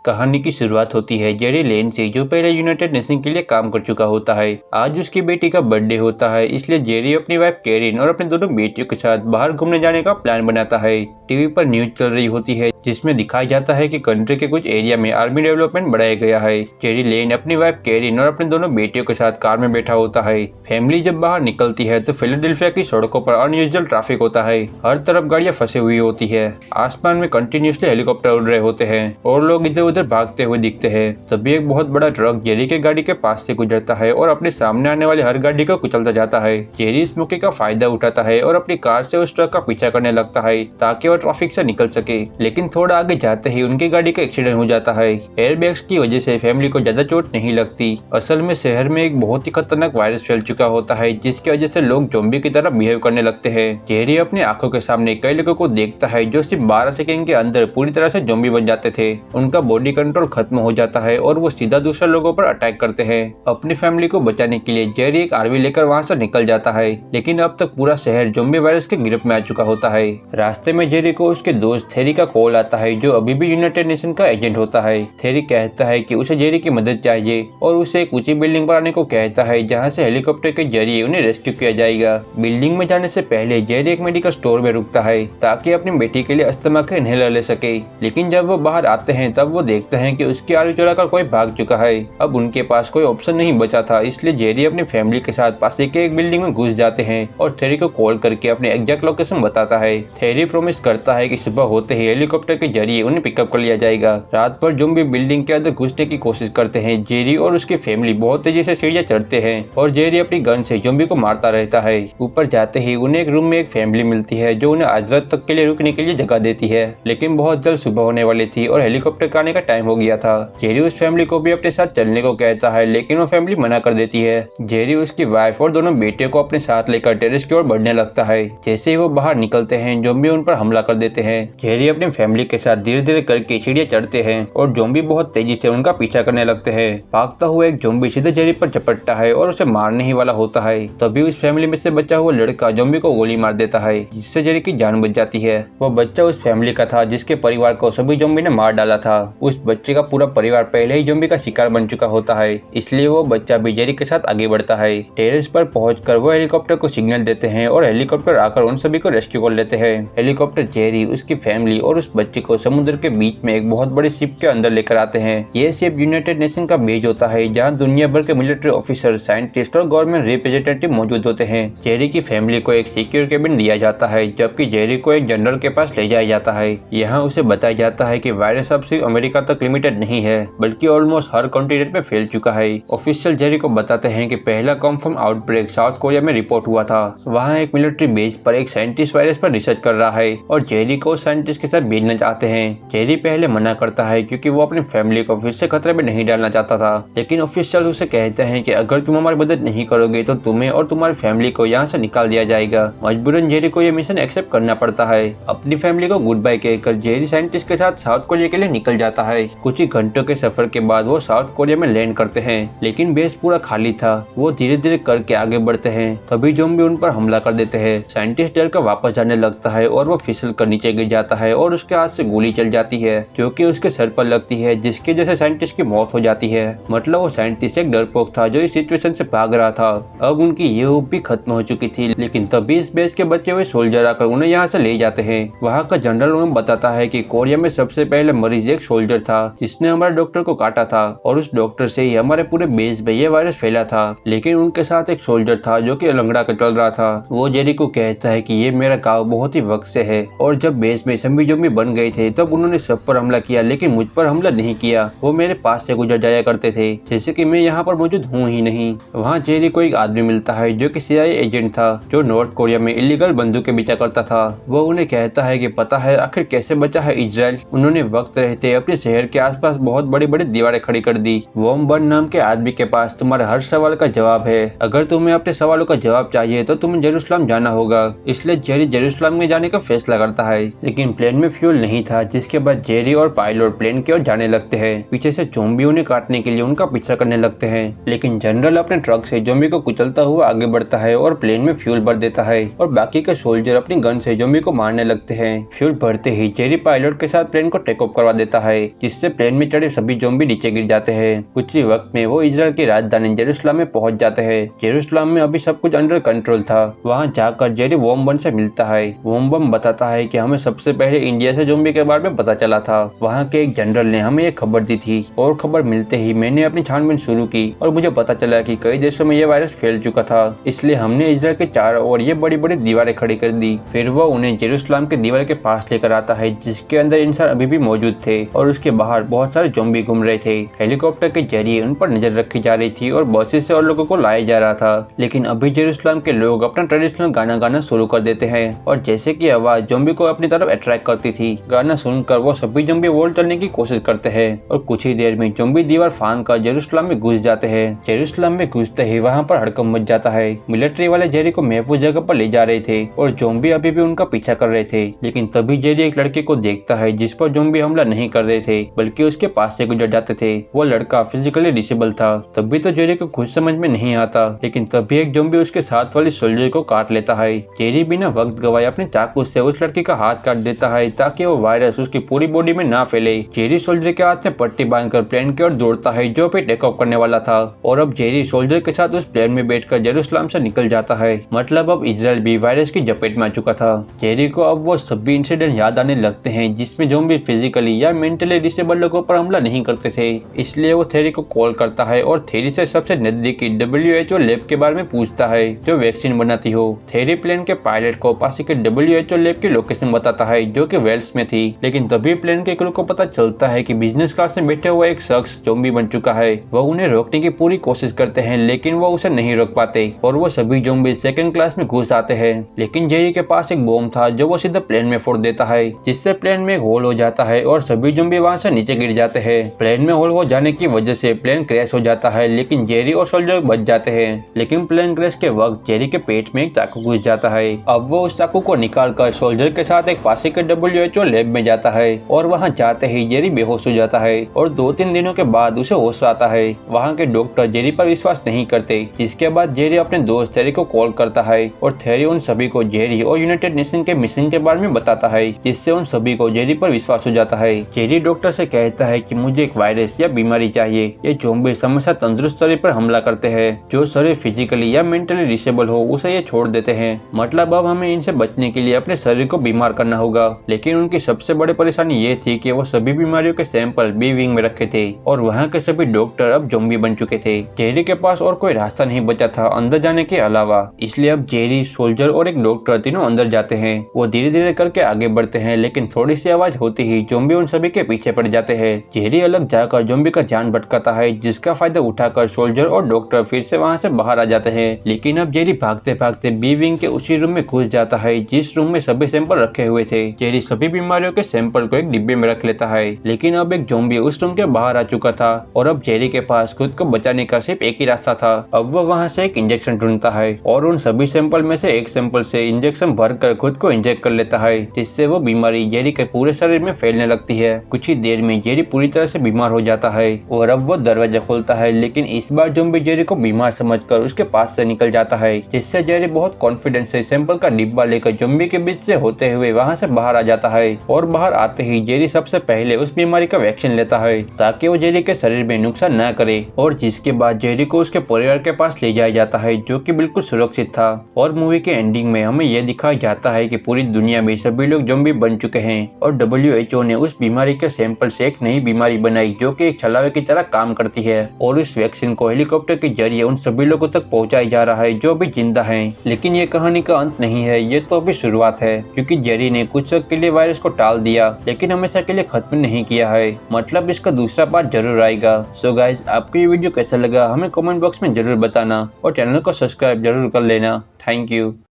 कहानी की शुरुआत होती है जेरी लेन से, जो पहले यूनाइटेड नेशन के लिए काम कर चुका होता है। आज उसकी बेटी का बर्थडे होता है, इसलिए जेरी अपनी वाइफ कैरिन और अपने दोनों बेटियों के साथ बाहर घूमने जाने का प्लान बनाता है। टीवी पर न्यूज चल रही होती है जिसमें दिखाया जाता है कि कंट्री के कुछ एरिया में आर्मी डेवलपमेंट बढ़ाया गया है। जेरी लेन अपनी वाइफ कैरिन और अपने दोनों बेटियों के साथ कार में बैठा होता है। फैमिली जब बाहर निकलती है तो फिलाडेल्फिया की सड़कों पर अनयूजुअल ट्रैफिक होता है। हर तरफ गाड़ियां फंसी हुई होती है। आसमान में कंटिन्यूसली हेलीकॉप्टर उड़ रहे होते हैं और लोग इधर उधर भागते हुए दिखते हैं। तभी एक बहुत बड़ा ट्रक जेरी के गाड़ी के पास से गुजरता है और अपने सामने आने वाली हर गाड़ी को कुचलता जाता है। जेरी इस मौके का फायदा उठाता है और अपनी कार से उस ट्रक का पीछा करने लगता है ताकि वह ट्रैफिक से निकल सके। लेकिन थोड़ा आगे जाते ही उनकी गाड़ी का एक्सीडेंट हो जाता है। एयरबैग्स की वजह से फैमिली को ज्यादा चोट नहीं लगती। असल में शहर में एक बहुत ही खतरनाक वायरस फैल चुका होता है जिसकी वजह से लोग ज़ॉम्बी की तरह बिहेव करने लगते हैं। जेरी अपनी आंखों के सामने कई लोगों को देखता है जो सिर्फ 12 सेकंड के अंदर पूरी तरह से ज़ॉम्बी बन जाते थे। उनका बॉडी कंट्रोल खत्म हो जाता है और वो सीधा दूसरे लोगों पर अटैक करते हैं। अपनी फैमिली को बचाने के लिए जेरी एक आरवी लेकर वहां से निकल जाता है, लेकिन अब तक पूरा शहर ज़ॉम्बी वायरस के गिरफ्त में आ चुका होता है। रास्ते में जेरी को उसके दोस्त थेरी का कॉल आता है जो अभी भी यूनाइटेड नेशन का एजेंट होता है। थेरी कहता है कि उसे जेरी की मदद चाहिए और उसे एक ऊंची बिल्डिंग पर आने को कहता है जहां से हेलीकॉप्टर के जरिए उन्हें रेस्क्यू किया जाएगा। बिल्डिंग में जाने से पहले जेरी एक मेडिकल स्टोर में रुकता है ताकि अपनी बेटी के लिए अस्थमा के इनहेलर ले सके। लेकिन जब वो बाहर आते हैं तब वो देखते हैं कि उसकी आरवी चुरा कर कोई भाग चुका है। अब उनके पास कोई ऑप्शन नहीं बचा था, इसलिए जेरी अपनी फैमिली के साथ पास के एक बिल्डिंग में घुस जाते हैं और थेरी को कॉल करके अपने एग्जैक्ट लोकेशन बताता है। थेरी प्रॉमिस करता है कि सुबह होते ही हेलीकॉप्टर के जरिए उन्हें पिकअप कर लिया जाएगा। रात भर ज़ॉम्बी बिल्डिंग के अंदर घुसने की कोशिश करते हैं। जेरी और उसकी फैमिली बहुत तेजी से सीढ़ियां चढ़ते हैं और जेरी अपनी गन से ज़ॉम्बी को मारता रहता है। ऊपर जाते ही उन्हें एक रूम में एक फैमिली मिलती है जो उन्हें आज रात तक के लिए रुकने के लिए जगह देती है। लेकिन बहुत जल्द सुबह होने वाली थी और हेलीकॉप्टर का आने का टाइम हो गया था। जेरी उस फैमिली को भी अपने साथ चलने को कहता है, लेकिन वो फैमिली मना कर देती है। जेरी उसकी वाइफ और दोनों बेटियों को अपने साथ लेकर टेरेस की ओर बढ़ने लगता है। जैसे ही वो बाहर निकलते हैं ज़ॉम्बी उन पर हमला कर देते हैं। जेरी अपनी फैमिली के साथ धीरे धीरे करके सीढ़ियां चढ़ते हैं और ज़ॉम्बी बहुत तेजी से उनका पीछा करने लगते हैं। भागता हुआ एक ज़ॉम्बी सीधे जेरी पर झपटता है और उसे मारने ही वाला होता है। तभी उस फैमिली में से बचा हुआ लड़का ज़ॉम्बी को गोली मार देता है जिससे जेरी की जान बच जाती है। वो बच्चा उस फैमिली का था जिसके परिवार को सभी ज़ॉम्बी ने मार डाला था। उस बच्चे का पूरा परिवार पहले ही ज़ॉम्बी का शिकार बन चुका होता है, इसलिए वो बच्चा भी जेरी के साथ आगे बढ़ता है। टेरेस पर पहुंचकर वो हेलीकॉप्टर को सिग्नल देते हैं और हेलीकॉप्टर आकर उन सभी को रेस्क्यू कर लेते हैं। हेलीकॉप्टर जेरी, उसकी फैमिली और उस बच्चे को समुद्र के बीच में एक बहुत बड़ी शिप के अंदर लेकर आते हैं। ये शिप यूनाइटेड नेशन का बेस होता है जहाँ दुनिया भर के मिलिट्री ऑफिसर, साइंटिस्ट और गवर्नमेंट रिप्रेजेंटेटिव मौजूद होते हैं। जेरी की फैमिली को एक सिक्योर केबिन दिया जाता है जबकि जेरी को एक जनरल के पास ले जाया जाता है। यहाँ उसे बताया जाता है कि वायरस अब सिर्फ अमेरिका तक लिमिटेड नहीं है बल्कि ऑलमोस्ट हर कॉन्टिनेंट में फैल चुका है। ऑफिशियल जेरी को बताते हैं कि पहला कंफर्म आउटब्रेक साउथ कोरिया में रिपोर्ट हुआ था। वहाँ एक मिलिट्री बेस पर एक साइंटिस्ट वायरस पर रिसर्च कर रहा है और जेरी को उस साइंटिस्ट के साथ भेजना चाहते हैं। जेरी पहले मना करता है क्योंकि वो अपनी फैमिली को फिर से खतरे में नहीं डालना चाहता था, लेकिन ऑफिशियल उसे कहते हैं कि अगर तुम हमारी मदद नहीं करोगे तो तुम्हें और तुम्हारी फैमिली को यहाँ से निकाल दिया जाएगा। मजबूरन जेरी को यह मिशन एक्सेप्ट करना पड़ता है। अपनी फैमिली को गुड बाय कहकर जेरी साइंटिस्ट के साथ साउथ कोरिया के लिए निकल जाता है। कुछ ही घंटों के सफर के बाद वो साउथ कोरिया में लैंड करते हैं, लेकिन बेस पूरा खाली था। वो धीरे धीरे करके आगे बढ़ते हैं, तभी ज़ॉम्बी उन पर हमला कर देते हैं। साइंटिस्ट डर कर वापस जाने लगता है और वो फिसल कर नीचे गिर जाता है और उसके हाथ से गोली चल जाती है जो कि उसके सर पर लगती है, जिसकी वजह से साइंटिस्ट की मौत हो जाती है। मतलब वो साइंटिस्ट एक डरपोक था जो इस सिचुएशन से भाग रहा था। अब उनकी ये होप भी खत्म हो चुकी थी, लेकिन तभी इस बेस के बचे हुए सोल्जर आकर उन्हें यहाँ से ले जाते हैं। वहाँ का जनरल उन्हें बताता है कि कोरिया में सबसे पहले मरीज एक सोल्जर था जिसने हमारे डॉक्टर को काटा था और उस डॉक्टर से ही हमारे पूरे बेस में ये वायरस फैला था। लेकिन उनके साथ एक सोल्जर था जो कि लंगड़ा कर चल रहा था। वो जेरी को कहता है कि ये मेरा गाँव बहुत ही वक्त से है और जब बेस में ज़ॉम्बी बन गए थे तब उन्होंने सब पर हमला किया, लेकिन मुझ पर हमला नहीं किया। वो मेरे पास से गुजर जाया करते थे जैसे कि मैं यहाँ पर मौजूद हूँ ही नहीं। वहाँ जेरी को एक आदमी मिलता है जो कि CIA एजेंट था जो नॉर्थ कोरिया में इलीगल बंदूकें बेचा करता था। वो उन्हें कहता है कि पता है आखिर कैसे बचा है इजराइल। उन्होंने वक्त रहते अपने शहर के आसपास बहुत बड़ी बड़ी दीवारें खड़ी कर दी। वॉम बर्न नाम के आदमी के पास तुम्हारे हर सवाल का जवाब है। अगर तुम्हें अपने सवालों का जवाब चाहिए तो तुम्हें जेरूसलम जाना होगा। इसलिए जेरी जेरूसलम में जाने का फैसला करता है, लेकिन प्लेन में फ्यूल नहीं था, जिसके बाद जेरी और पायलट प्लेन की ओर जाने लगते हैं। पीछे से ज़ॉम्बी उन्हें काटने के लिए उनका पीछा करने लगते हैं, लेकिन जनरल अपने ट्रक से ज़ॉम्बी को कुचलता हुआ आगे बढ़ता है और प्लेन में फ्यूल भर देता है और बाकी के सोल्जर अपनी गन से ज़ॉम्बी को मारने लगते हैं। फ्यूल भरते ही जेरी पायलट के साथ प्लेन को टेक ऑफ करवा देता है। जिससे प्लेन में चढ़े सभी ज़ॉम्बी नीचे गिर जाते हैं। कुछ ही वक्त में वो इजराइल की राजधानी जेरूसलम में पहुंच जाते हैं। जेरूसलम में अभी सब कुछ अंडर कंट्रोल था। वहां जाकर जेरी वॉम्बन से मिलता है। वॉम्बन बताता है कि हमें सबसे पहले इंडिया से ज़ॉम्बी के बारे में पता चला था। वहाँ के एक जनरल ने हमें ये खबर दी थी और खबर मिलते ही मैंने अपनी छानबीन शुरू की और मुझे पता चला कि कई देशों में ये वायरस फैल चुका था। इसलिए हमने इजराइल के चारों ओर ये बड़ी बड़ी दीवारें खड़ी कर दी। फिर वो उन्हें जेरूसलम के दीवार के पास लेकर आता है जिसके अंदर इंसान अभी भी मौजूद थे और उसके बाहर बहुत सारे ज़ॉम्बी घूम रहे थे। हेलीकॉप्टर के जरिए उन पर नजर रखी जा रही थी और बसेस से और लोगों को लाया जा रहा था। लेकिन अभी जेरूसलम के लोग अपना ट्रेडिशनल गाना गाना शुरू कर देते हैं और जैसे कि आवाज ज़ॉम्बी को अपनी तरफ अट्रैक्ट करती थी, गाना सुनकर वो सभी ज़ॉम्बी वॉल चलने की कोशिश करते हैं और कुछ ही देर में ज़ॉम्बी दीवार फांद कर जेरूसलम में घुस जाते हैं। जेरूसलम में घुसते ही वहाँ पर हड़कंप मच जाता है। मिलिट्री वाले जेरी को महफूज जगह पर ले जा रहे थे और ज़ॉम्बी अभी भी उनका पीछा कर रहे थे। लेकिन तभी जेरी एक लड़के को देखता है जिस पर ज़ॉम्बी हमला नहीं कर रहे थे बल्कि उसके पास से गुजर जाते थे। वो लड़का फिजिकली डिसेबल था। तभी तो जेरी को कुछ समझ में नहीं आता, लेकिन तभी एक ज़ॉम्बी उसके साथ वाली सोल्जर को काट लेता है। जेरी बिना वक्त गवाए अपने चाकू से उस लड़की का हाथ काट देता है ताकि वो वायरस उसकी पूरी बॉडी में ना फैले। जेरी सोल्जर के हाथ में पट्टी बांधकर प्लेन की ओर दौड़ता है जो भी टेक ऑफ करने वाला था और अब जेरी सोल्जर के साथ उस प्लेन में बैठकर जेरूसलम से निकल जाता है। मतलब अब इजराइल भी वायरस की चपेट में आ चुका था। जेरी को अब वो सभी इंसिडेंट याद आने लगते हैं जिसमें ज़ॉम्बी फिजिकली या मेंटली डिसेबल लोगों पर हमला नहीं करते थे। इसलिए वो थेरी को कॉल करता है और थेरी से सबसे नजदीकी WHO लैब के बारे में पूछता है जो वैक्सीन बनाती हो। थेरी प्लेन के पायलट को पास के WHO लैब की लोकेशन बताता है जो कि वेल्स में थी। लेकिन तभी प्लेन के क्रू को पता चलता है कि बिजनेस क्लास में बैठे हुआ एक शख्स ज़ॉम्बी बन चुका है। वो उन्हें रोकने की पूरी कोशिश करते हैं लेकिन वो उसे नहीं रोक पाते और वो सभी ज़ॉम्बी सेकंड क्लास में घुस आते हैं। लेकिन जेरी के पास एक बॉम्ब था जो वो सीधा प्लेन में फोड़ देता है जिससे प्लेन में एक होल हो जाता है और सभी ज़ॉम्बी वहाँ से नीचे गिर जाते हैं। प्लेन में होल हो जाने की वजह से प्लेन क्रैश हो जाता है लेकिन जेरी और सोल्जर बच जाते हैं। लेकिन प्लेन क्रैश के वक्त जेरी के पेट में एक चाकू घुस जाता है। अब वो उस चाकू को निकाल कर सोल्जर के साथ एक पास के WHO लैब में जाता है और वहाँ जाते ही जेरी बेहोश हो जाता है और 2-3 दिनों के बाद उसे होश आता है। वहाँ के डॉक्टर जेरी पर विश्वास नहीं करते। इसके बाद जेरी अपने दोस्त थेरी को कॉल करता है और थेरी उन सभी को जेरी और यूनाइटेड नेशन के मिशन के बारे में बताता है जिससे उन सभी को जेरी पर विश्वास हो जाता है। जेरी डॉक्टर से कहता है कि मुझे एक वायरस या बीमारी चाहिए। ये ज़ॉम्बी हमेशा तंदुरुस्त शरीर पर हमला करते हैं। जो शरीर फिजिकली या मेंटली डिसेबल हो उसे ये छोड़ देते हैं। मतलब अब हमें इनसे बचने के लिए अपने शरीर को बीमार करना होगा। लेकिन उनकी सबसे बड़ी परेशानी ये थी कि वो सभी बीमारियों के सैंपल बी विंग में रखे थे और वहाँ के सभी डॉक्टर अब ज़ॉम्बी बन चुके थे। जेरी के पास और कोई रास्ता नहीं बचा था अंदर जाने के अलावा। इसलिए अब जेरी, सोल्जर और एक डॉक्टर तीनों अंदर जाते हैं। वो धीरे धीरे करके आगे बढ़ते हैं लेकिन थोड़ी सी आवाज होती ही ज़ॉम्बी उन सभी के पीछे पड़ जाते हैं। जेरी अलग जाकर ज़ॉम्बी का ध्यान भटकाता है जिसका फायदा उठाकर सोल्जर और डॉक्टर फिर से वहाँ से बाहर आ जाते हैं। लेकिन अब जेरी भागते भागते बी विंग के उसी रूम में घुस जाता है जिस रूम में सभी सैंपल रखे हुए थे। जेरी सभी बीमारियों के सैंपल को एक डिब्बे में रख लेता है। लेकिन अब एक ज़ॉम्बी उस रूम के बाहर आ चुका था और अब जेरी के पास खुद को बचाने का सिर्फ एक ही रास्ता था। अब वो वहाँ से एक इंजेक्शन ढूंढता है और उन सभी सैंपल में से एक सैंपल से इंजेक्शन भरकर खुद को इंजेक्ट कर लेता है जिससे वो बीमारी जेरी के पूरे शरीर में फैलने लगती है। कुछ ही देर में जेरी पूरी तरह से बीमार हो जाता है और अब वो दरवाजा खोलता है लेकिन इस बार ज़ॉम्बी जेरी को बीमार समझकर उसके पास से निकल जाता है जिससे जेरी बहुत कॉन्फिडेंस से सैंपल का डिब्बा लेकर ज़ॉम्बी के बीच से होते हुए वहाँ से बाहर आ जाता है। और बाहर आते ही जेरी सबसे पहले उस बीमारी का वैक्सीन लेता है ताकि वो जेरी के शरीर में नुकसान न करे और जिसके बाद जेरी को उसके परिवार के पास ले जाया जाता है जो कि बिल्कुल सुरक्षित था। और मूवी के एंडिंग में हमें यह दिखाया जाता है कि पूरी दुनिया में सभी लोग ज़ॉम्बी बन चुके हैं और WHO ने उस बीमारी के सैंपल से एक नई बीमारी बनाई जो कि एक छलावे की तरह काम करती है और इस वैक्सीन को हेलीकॉप्टर के जरिए उन सभी लोगों तक पहुंचाया जा रहा है जो भी जिंदा हैं। लेकिन ये कहानी का अंत नहीं है, ये तो अभी शुरुआत है क्योंकि जेरी ने कुछ वक्त के लिए वायरस को टाल दिया लेकिन हमेशा के लिए खत्म नहीं किया है। मतलब इसका दूसरा पार्ट जरूर आएगा। सो गाइस, आपको ये वीडियो कैसा लगा हमें कमेंट बॉक्स में जरूर बताना और चैनल को सब्सक्राइब जरूर कर लेना। Thank you.